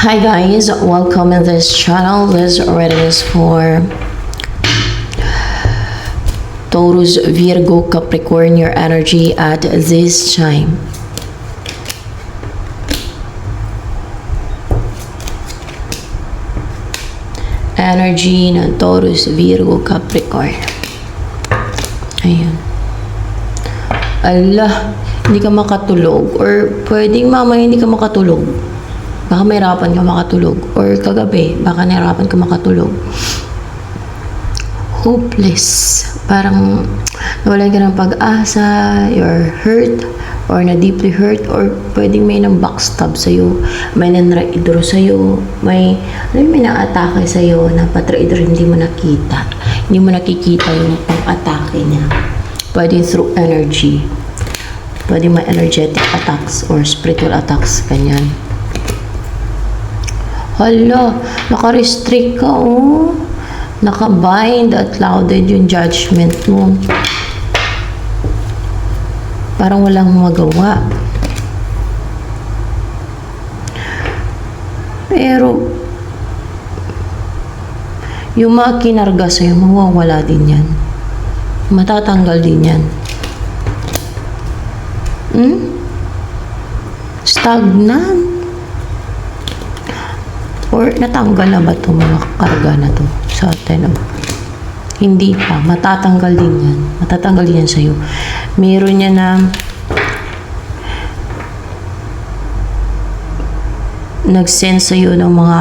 Hi guys, welcome in this channel. This reading is for Taurus, Virgo, Capricorn, your energy at this time. Energy ng Taurus, Virgo, Capricorn. Ayan. Allah, hindi ka makatulog or pwedeng mamaya hindi ka makatulog. Baka mahirapan ka makatulog. Or kagabi, baka nahirapan ka makatulog. Hopeless. Parang nawalan ka ng pag-asa, you're hurt, or na-deeply hurt, or pwedeng may nang backstab sa'yo, may nanraidor sa'yo, may na-atake sa'yo na patraidor hindi mo nakita. Hindi mo nakikita yung pang-atake niya. Pwedeng through energy. Pwedeng may energetic attacks or spiritual attacks, ganyan. Hala, naka-restrict ka, oh. Naka-bind at clouded yung judgment mo. Parang walang magawa. Pero, yung mga kinarga sa'yo, mawawala din yan. Matatanggal din yan. Stagnant. Or natanggal na ba itong mga karga na to sa atin? Hindi pa. Matatanggal din yan. Matatanggal din yan sa'yo. Meron niya na nag-send sa'yo ng mga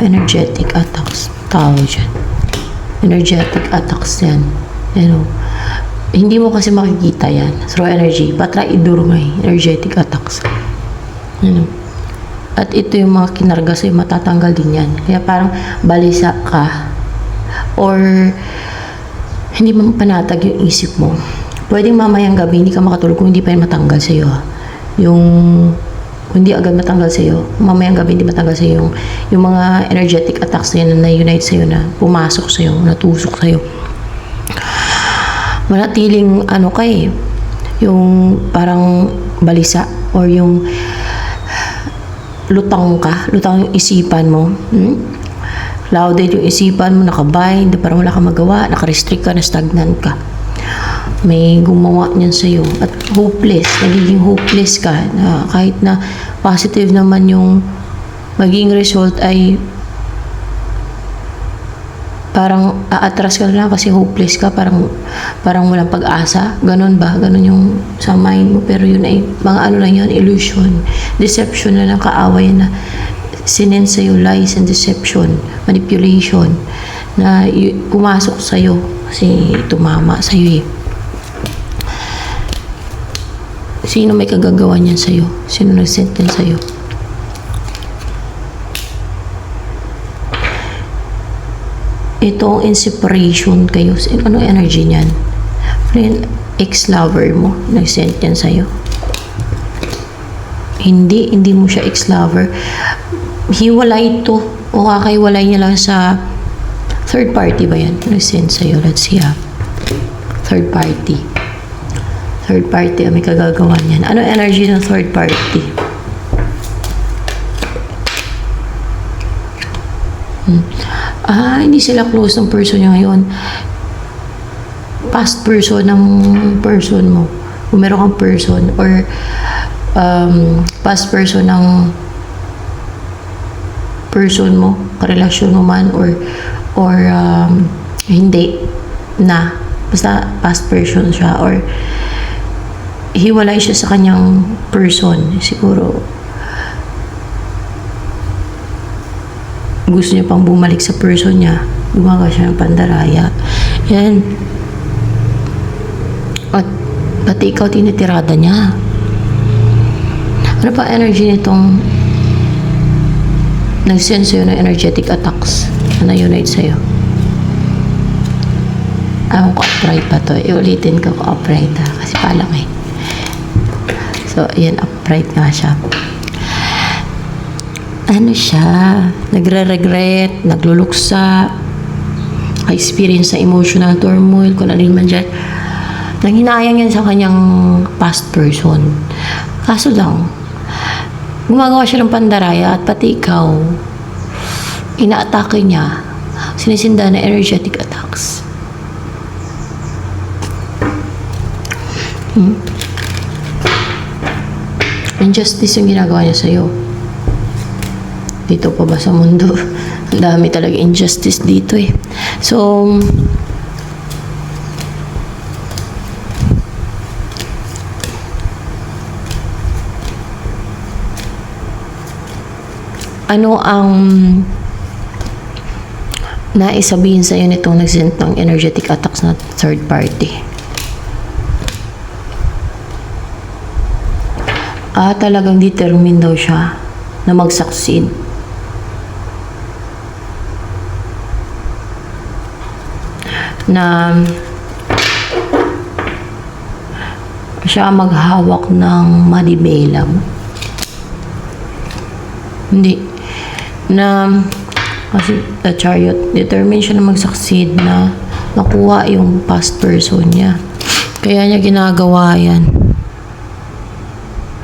energetic attacks. Tawag dyan. Energetic attacks yan. You know, hindi mo kasi makikita yan through energy. Patraidor nga energetic attacks. You know. At ito yung mga kinarga sa'yo, matatanggal din yan. Kaya parang balisa ka or hindi mo panatag yung isip mo. Pwedeng mamayang gabi, hindi ka makatulog kung hindi pa yan matanggal sa'yo. Yung hindi agad matanggal sa'yo, mamayang gabi hindi matanggal sa'yo yung mga energetic attacks na yan na na-unite sa'yo, na pumasok sa'yo, natusok sa'yo. Manatiling yung parang balisa or yung lutang yung isipan mo. Clouded yung isipan mo, nakabind, parang wala kang magawa, nakarestrict ka, na stagnant ka. May gumawa niyan sa'yo. At hopeless, nagiging hopeless ka, na kahit na positive naman yung maging result ay parang aatras ka na lang kasi hopeless ka, parang walang pag-asa. Ganon ba? Ganon yung sa mind mo. Pero yun ay mga lang yun, illusion. Deception na lang, kaaway na sinend sa'yo, lies and deception, manipulation, na pumasok sa'yo kasi tumama sa'yo eh. Sino may kagagawa niyan sa'yo? Sino nag-send yan sa'yo? Itong in separation kayo. Ano energy niyan? Friend, ex-lover mo, nag-send yan sa'yo. Hindi mo siya ex-lover. Hiwalay ito. O kakaiwalay niya lang sa third party ba yan? Nag-send sa'yo. Let's see ha. Third party. Third party, may kagagawa niyan. Ano energy ng third party? Hindi sila close ng person niya ngayon. Past person ng person mo. Kung meron kang person or past person ng person mo, karelasyon mo man or hindi na. Basta past person siya or hiwalay siya sa kanyang person. Siguro gusto niya pang bumalik sa person niya, gumagawa siya ng pandaraya. Yan. At pati ikaw tinitirada niya. Ano pa energy nitong nag-send sa'yo ng energetic attacks na na-unite sa'yo? Kung upright pa to. Iulitin ko kung upright ha. Kasi palang eh. So, yan, upright nga siya. Ano siya, nagre-regret, nagluluksa, experience sa emotional turmoil, kung ano man dyan. Nanghinayang yan sa kanyang past person. Kaso lang, Gumagawa siya ng pandaraya at pati ikaw, inaatake niya, sinisinda na energetic attacks. Injustice yung ginagawa niya sa'yo. Dito pa ba sa mundo? Ang dami talaga injustice dito eh. So, ano ang naisabihin sa'yo nitong nagsend ng energetic attacks na third party? Talagang determined daw siya na mag-succeed. Na siya maghawak ng madibela mo. Hindi. Na kasi the Chariot, determined siya na mag-succeed, na makuha yung past person niya. Kaya niya ginagawa yan.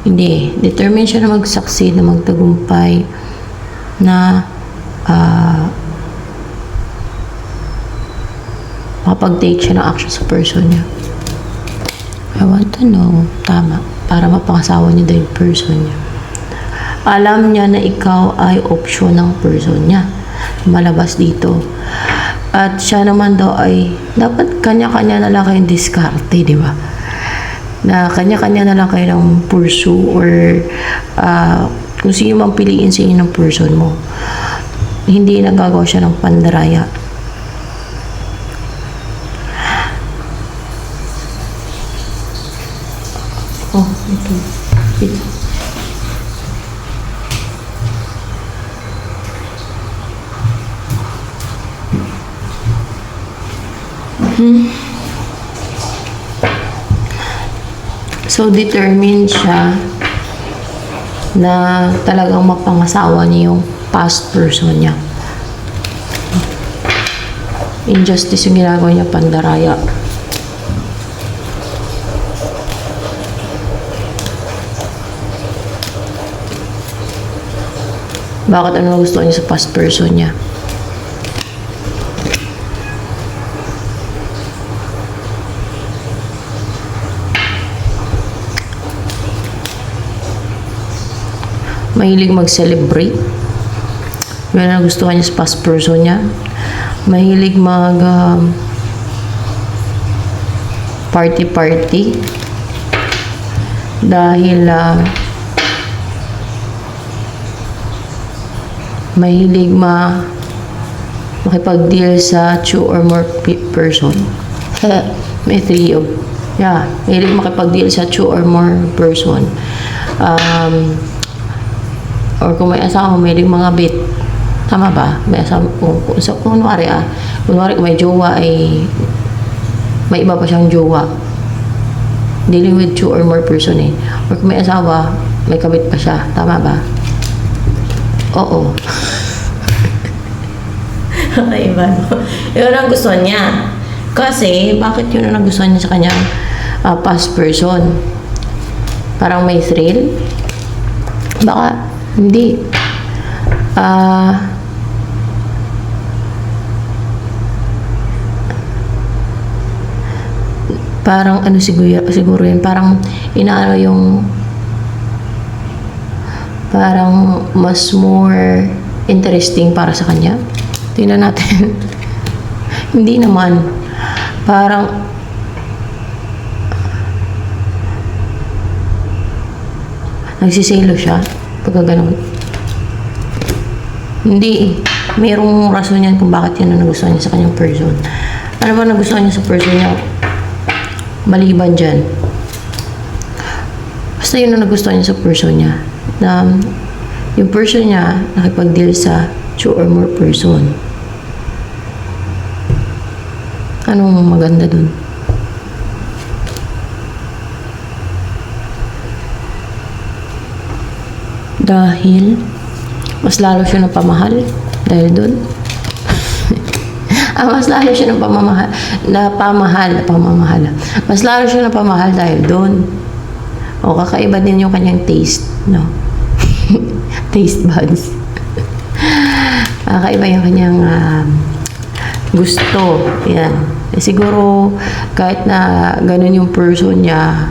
Hindi. Determined siya na mag-succeed, na magtagumpay, na makapag-take siya ng action sa person niya. I want to know. Tama. Para mapangasawa niya dahil person niya. Alam niya na ikaw ay option ng person niya. Malabas dito. At siya naman daw ay dapat kanya-kanya na lang kayong diskarte, di ba? Na kanya-kanya na lang kayo ng pursue or kung sino mang piliin sa inyo ng person mo. Hindi nagagawa siya ng pandaraya. Oh, okay. So, determined siya na talagang mapangasawa niya yung past person niya. Injustice yung ginagawa niya, pandaraya. Bakit ano gusto niya sa past person niya? Mahilig mag-celebrate. Yun ang nagustuhan niya sa past person niya. Mahilig party-party. Dahil mahilig makipag-deal sa two or more person. May three of. Yeah, mahilig makipag-deal sa two or more person. Or kung may asawa, may mga bit. Tama ba? May asawa, kunwari kung may jowa ay may iba pa siyang jowa. Dealing with two or more person eh. Or kung may asawa, may kabit pa siya. Tama ba? Oo. Okay ba? Yun ang gusto niya. Kasi, bakit yun ang gusto niya sa kanyang past person? Parang may thrill? Baka hindi. Parang ano siguro yun, parang inaano yung parang mas more interesting para sa kanya. Tingnan natin. Hindi naman. Parang nagsiselo siya pagka ganun. Hindi. Mayroong rason yan kung bakit yan ang nagustuhan niya sa kanyang person. Ano ba nagustuhan niya sa person niya? Maliban dyan. Basta yun ang nagustuhan niya sa person niya. Na yung person niya nakipag-deal sa two or more person. Anong maganda dun? Dahil mas lalo siya ng pamahal dahil doon. Mas lalo siya ng pamamahal. Mas lalo siya ng pamahal dahil doon. O kakaiba din yung kanyang taste, no? taste buds. Kakaiba yung kanyang gusto. Yan. Siguro, kahit na ganun yung person niya,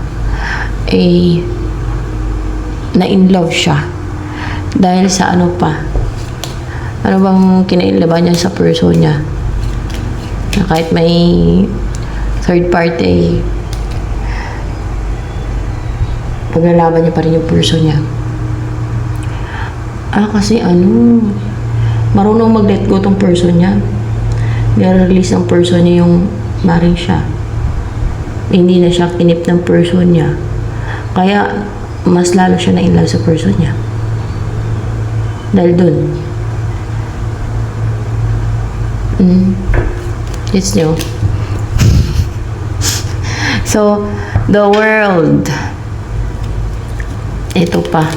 eh, na-in-love siya. Dahil sa ano pa? Ano bang kinailaban niya sa person niya? Na kahit may third party, paglalaban niya pa rin yung person niya. Kasi marunong mag-let go tong person niya. Nire-release ng person niya yung maring siya. Hindi na siya kinip ng person niya. Kaya, mas lalo siya na in love sa person niya. Dahil dun. It's new. So, the world. Ito pa.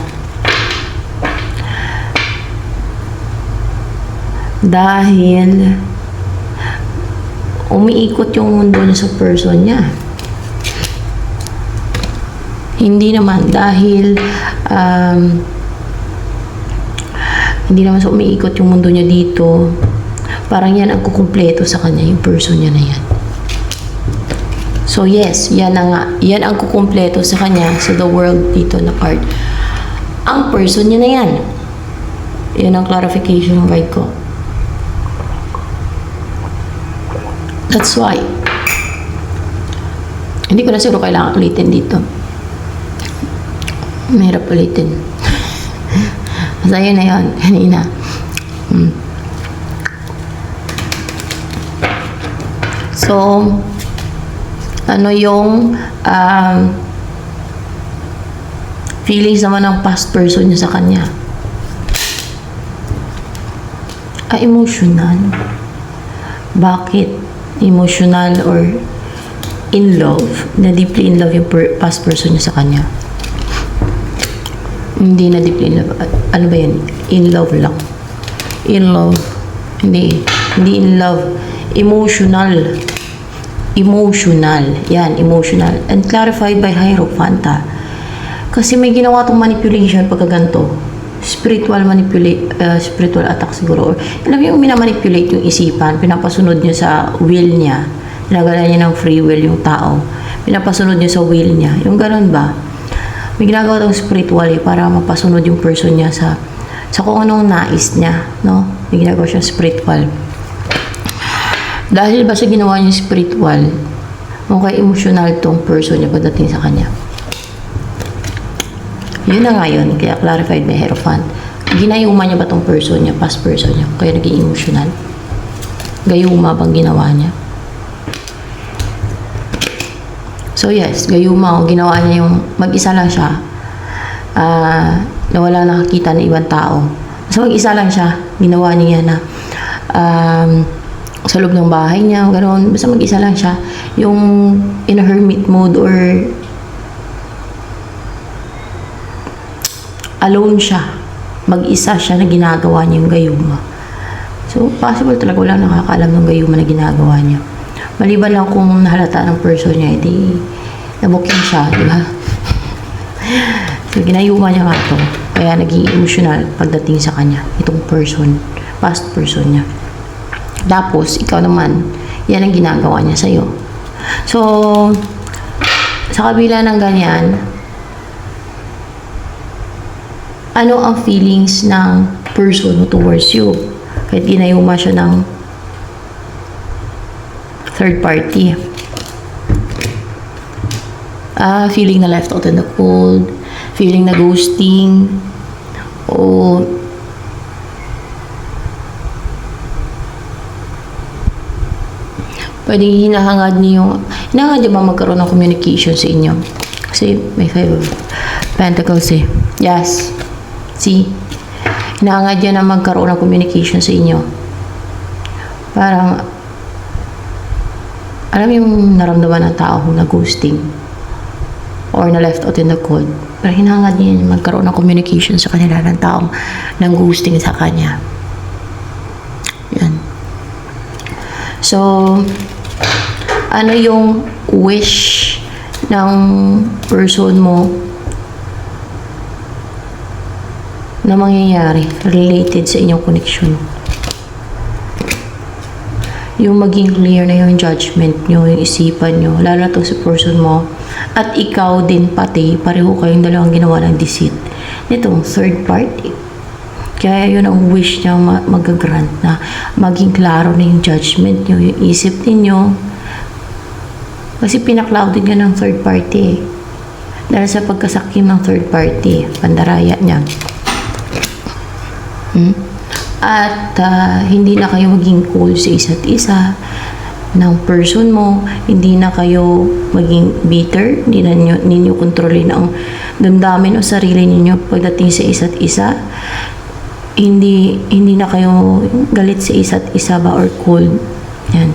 Dahil umiikot yung mundo niya sa person niya. Hindi naman dahil hindi naman sa umiikot yung mundo niya dito. Parang yan ang kukumpleto sa kanya, yung person niya na yan. So yes, yan ang kukumpleto sa kanya sa the world dito na card. Ang person niya na yan. Yan ang clarification ng guide ko. That's why. Hindi ko na siguro kailangan ulitin dito. Mahirap ulitin. Basta yun na yun, kanina. So, ano yung feelings naman ng past person niya sa kanya? Emotional. Bakit? Emotional or in love? Na deeply in love yung past person niya sa kanya? Hindi na deeply in love. Ano ba yan? In love lang. In love. Hindi in love. Emotional. Emotional. Yan, emotional. And clarified by Hierophanta. Kasi may ginawa tong manipulation pagka ganito. Spiritual attack siguro. Alam mo yung minamanipulate yung isipan, pinapasunod niya sa will niya. Ginagawa niya ng free will yung tao. Pinapasunod niya sa will niya. Yung ganun ba? May ginagawa tong spiritual para mapasunod yung person niya sa kung anong nais niya, no? May ginagawa siya spiritual. Dahil ba sa ginawa niya spiritual, mukhang emotional tong person niya pagdating sa kanya. Yun na nga yun, kaya clarified by Hierophant. Ginayuma niya ba tong person niya, past person niya, kaya naging emotional? Gayuma bang ginawa niya? So yes, gayuma, ginawa niya yung mag-isa lang siya, na wala nakakita ng ibang tao. So mag-isa lang siya, ginawa niya na sa loob ng bahay niya, gano'n. Basta mag-isa lang siya. Yung in a hermit mode or alone siya. Mag-isa siya na ginagawa niya yung gayuma. So, possible talaga wala nakakaalam ng gayuma na ginagawa niya. Maliban lang kung nahalata ng person niya, edi nabuking siya, di ba? So, ginayuma niya nga ito. Kaya naging emotional pagdating sa kanya. Itong person, past person niya. Tapos, ikaw naman, yan ang ginagawa niya sa'yo. So, sa kabila ng ganyan, ano ang feelings ng person mo towards you? Kahit ginayuma siya ng third party. Feeling na left out in the cold, feeling na ghosting, o pwedeng hinahangad niyo ba magkaroon ng communication sa inyo? Kasi may 5 of Pentacles eh. Yes. See? Hinahangad niya na magkaroon ng communication sa inyo. Parang, alam yung naramdaman ng tao na ghosting or na left out in the cold. Pero hinahangad niya magkaroon ng communication sa kanila ng taong nang ghosting sa kanya. Yan. So, ano yung wish ng person mo na mangyayari related sa inyong connection. Yung maging clear na yung judgment nyo, yung isipan nyo, lalo na to sa person mo, at ikaw din pati, pareho kayong dalawang ginawa ng deceit nitong third party. Kaya yun ang wish niya mag-grant na maging klaro na yung judgment nyo, yung isip ninyo. Kasi pinaklouded niya ng third party. Dahil sa pagkasakim ng third party, pandaraya niya. At hindi na kayo maging cool sa isa't isa ng person mo, hindi na kayo maging bitter, hindi na ninyo kontrolin ang damdamin o sarili ninyo pagdating sa isa't isa. Hindi na kayo galit sa isa't isa ba or cold. Yan.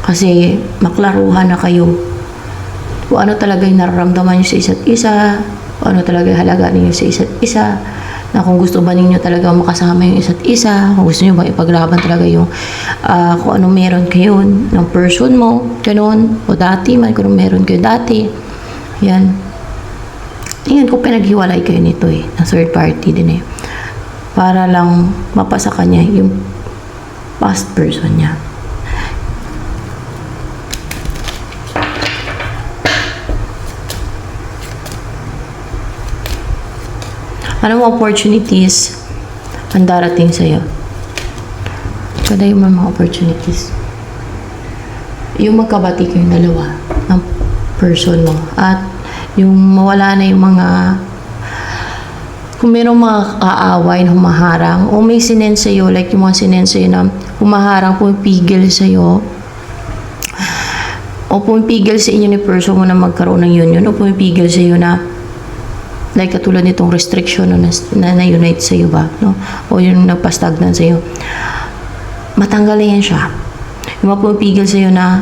Kasi maklaruhan na kayo kung ano talaga yung nararamdaman nyo sa isa't isa, kung ano talaga yung halaga ninyo sa isa't isa, na kung gusto ba ninyo talaga makasama yung isa't isa, kung gusto nyo ba ipaglaban talaga yung kung ano meron kayo ng person mo, ganun, o dati man, kung ano meron kayo dati. Yan. Yan, kung pinaghiwalay kayo nito na third party din para lang mapasa kanya yung past person niya. Anong opportunities ang darating sa'yo? Kada yung mga opportunities. Yung magkabati kayong dalawa ng person mo. At yung mawala na yung mga kung mayroong mga kaaway na humaharang o may sinend sa'yo, like yung mga sinend sa'yo na humaharang, pumipigil sa'yo o pumipigil sa inyo ni person mo na magkaroon ng union o pumipigil sa'yo na like katulad nitong restriction na unite sa iyo ba, no? O yung nagpastagnan sa iyo. Matanggal yan siya. Yung mapupigil sa iyo na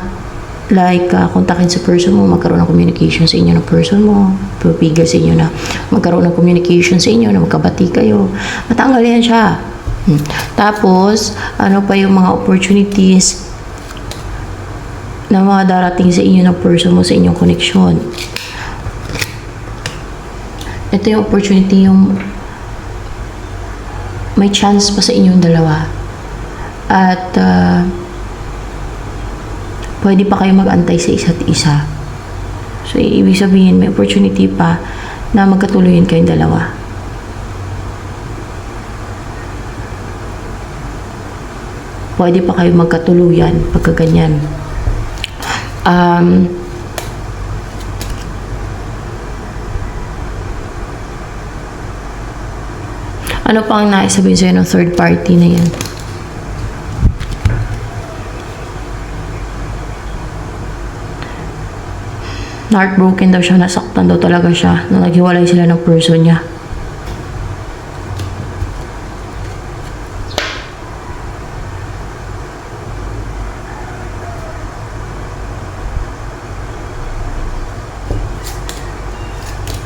like kontakin sa person mo, magkaroon ng communication sa inyo ng person mo, pupigil sa inyo na magkaroon ng communication sa inyo, na magkabati kayo. Matanggal yan siya. Tapos, ano pa yung mga opportunities na mga darating sa inyo ng person mo sa inyong connection. Ito yung opportunity, yung may chance pa sa inyong dalawa. At pwede pa kayo mag-antay sa isa't isa. So, ibig sabihin, may opportunity pa na magkatuluyan kayong dalawa. Pwede pa kayo magkatuluyan pagka ganyan. Ano pa ang naisabihin sa'yo ng third party na yan? Heartbroken daw siya, nasaktan daw talaga siya na naghiwalay sila ng person niya.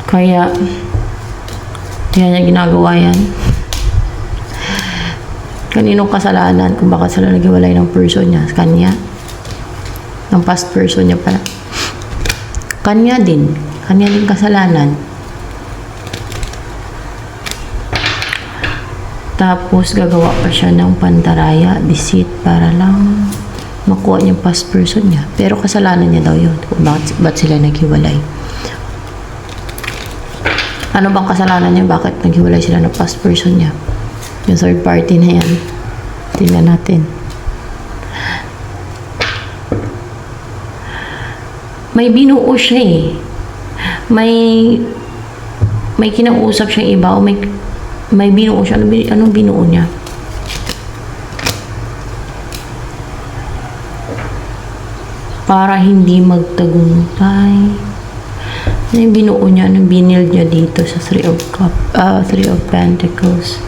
Kaya, yan niya ginagawa yan. Kaninong kasalanan kung baka sila naghiwalay ng person niya? Kanya? Ng past person niya pala. Kanya din kasalanan. Tapos gagawa pa siya ng pandaraya, deceit para lang makuha niya yung past person niya. Pero kasalanan niya daw yun kung ba't sila naghiwalay. Ano bang kasalanan niya? Bakit naghiwalay sila ng past person niya? Yung third party na yan. Tingnan natin. May binuo siya May kinausap siyang iba o may binuo siya. Anong binuo niya? Para hindi magtagumpay. Ano yung binuo niya? Anong binild niya dito sa Three of Pentacles?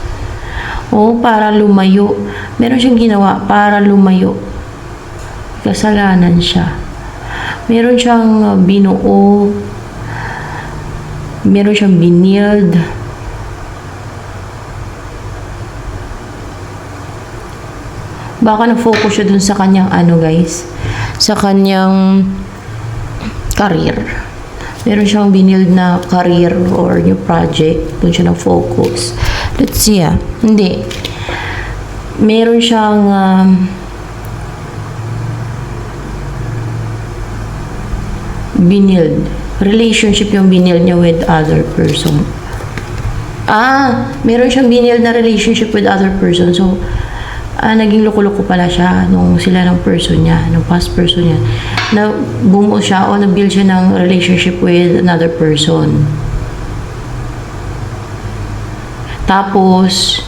O para lumayo. Meron siyang ginawa para lumayo. Kasalanan siya. Meron siyang binuo. Meron siyang binild. Baka na-focus siya dun sa kanyang guys. Sa kanyang career. Meron siyang binild na career or new project. Doon siya ng focus. Let's see Hindi. Meron siyang binild. Relationship yung binild niya with other person. Meron siyang binild na relationship with other person. So, naging loko-loko pala siya nung sila ng person niya, nung past person niya. Na bumuo siya o na-build siya ng relationship with another person. Tapos,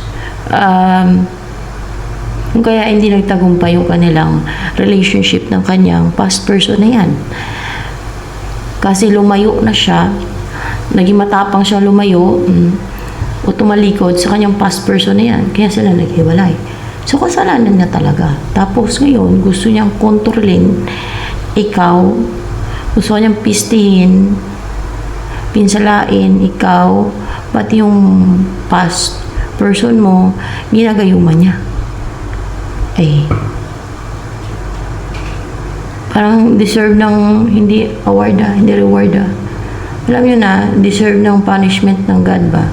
kung kaya hindi nagtagumpay yung kanilang relationship ng kanyang past person na yan. Kasi lumayo na siya, naging matapang siya lumayo, o tumalikod sa kanyang past person na yan. Kaya sila naghiwalay. So, kasalanan niya talaga. Tapos ngayon, gusto niyang kontrolin ikaw. Gusto niyang pistihin, pinsalain ikaw, pati yung past person mo, ginagayuman niya. Parang deserve ng hindi award hindi reward Alam niyo na, deserve ng punishment ng God ba?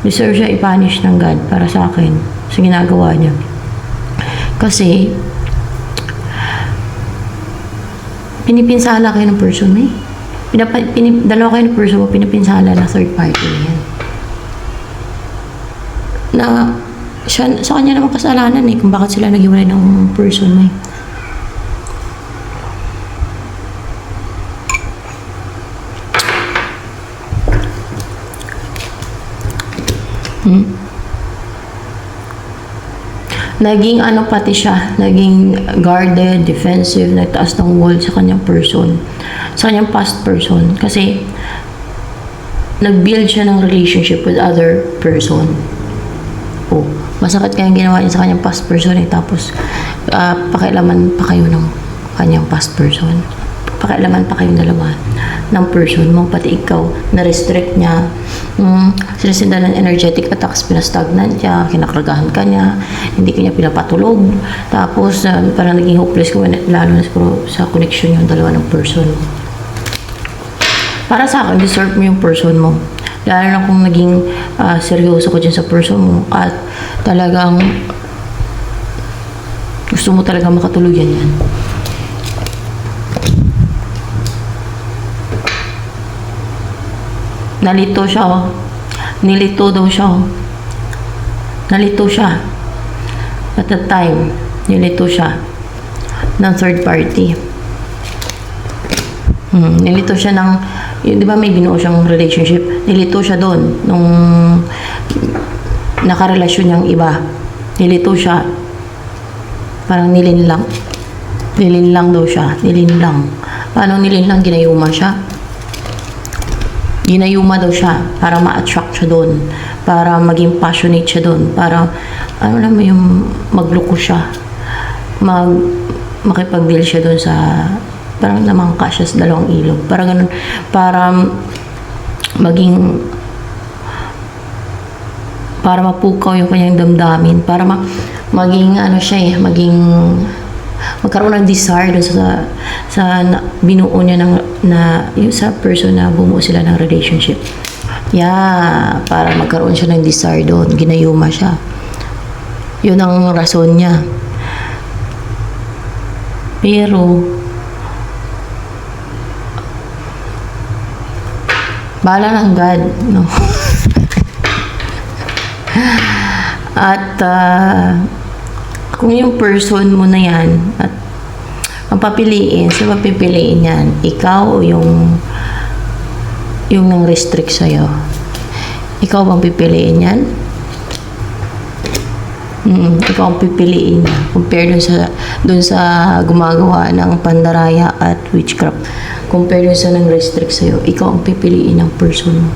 Deserve siya i-punish ng God para sa akin sa ginagawa niya. Kasi pinipinsala kayo ng person mo dalawa kayo ng person mo, pinipinsala na third party yan. Na siya, sa kanya naman kasalanan kung bakit sila naghiwalay ng person mo Naging pati siya, naging guarded, defensive, nagtaas ng wall sa kanyang person, sa kanyang past person. Kasi, nag-build siya ng relationship with other person. Masakit kayang ginawa niya sa kanyang past person tapos, pakialaman pa kayo ng kanyang past person. Pakialaman pa kayong dalawa ng person mo, pati ikaw, na-restrict niya. Sinasindan ng energetic attacks, pinastagnant niya, kinakaragahan ka niya, hindi ka niya pinapatulog. Tapos, parang naging hopeless ka, lalo na sa connection yung dalawa ng person mo. Para sa akin, deserve mo yung person mo. Lalo na kung naging seryoso ka dyan sa person mo at talagang gusto mo talaga makatuluyan yan. Nalito siya Nilito daw siya Nalito siya. At that time, nilito siya ng third party. Nilito siya ng, di ba may binuo siyang relationship? Nilito siya doon nung nakarelasyon niyang iba. Nilito siya. Parang nilinlang. Nilinlang daw siya. Nilinlang. Paano nilinlang? Ginayuma siya. Ginayuma daw siya para ma-attract siya doon, para maging passionate siya doon, para alam mo yung magloko siya, makipag-deal siya doon sa, parang namangka siya sa dalawang ilog, para ganun, para mapukaw yung kanyang damdamin, para maging siya maging magkaroon ng desire doon sa binuo niya yung sa person na bumuo sila ng relationship. Para magkaroon siya ng desire doon. Ginayuma siya. Yun ang rason niya. Pero, bahala ng God, no? At, kung yung person mo na yan at mapapiliin, mapipiliin yan, ikaw o yung nang restrict sa'yo, ikaw bang pipiliin yan? Ikaw ang pipiliin niya compare dun sa gumagawa ng pandaraya at witchcraft, compare dun sa nang restrict sa'yo, ikaw ang pipiliin ng person mo.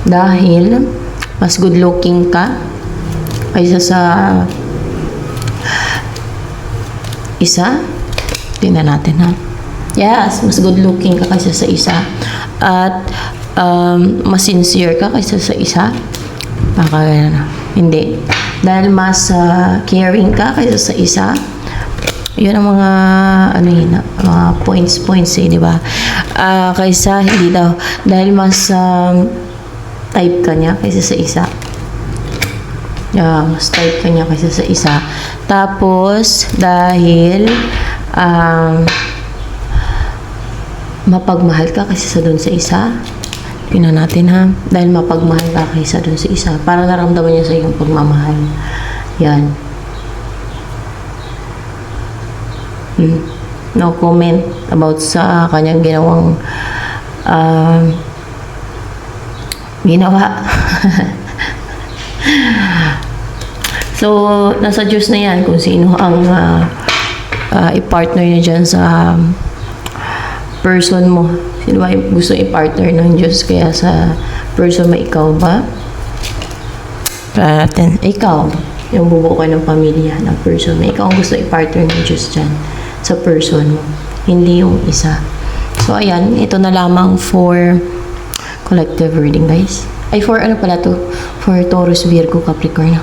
Dahil mas good looking ka kaysa sa isa. Tingnan natin Yes, mas good looking ka kaysa sa isa. At mas sincere ka kaysa sa isa. Baka hindi. Dahil mas caring ka kaysa sa isa. Yun ang mga ano yun, mga points eh, di ba? Kaysa hindi daw dahil mas type ka niya kaysa sa isa. Mas type ka niya kaysa sa isa. Tapos dahil mapagmahal ka kaysa sa dun sa isa. Tingnan natin ha. Dahil mapagmahal ka kaysa dun sa isa. Para naramdaman niya sa iyong pagmamahal. Yan. No comment about sa kanyang ginawang ginawa. So, nasa Diyos na yan kung sino ang i-partner niya dyan sa person mo. Sino ba gusto i-partner ng Diyos kaya sa person mo, ikaw ba? Para natin, ikaw, yung bubuo ka ng pamilya ng person mo. Ikaw ang gusto i-partner ng Diyos dyan sa person mo. Hindi yung isa. So, ayan, ito na lamang for collective reading, guys. Ay, for ano pala to? For Taurus, Virgo, Capricorn.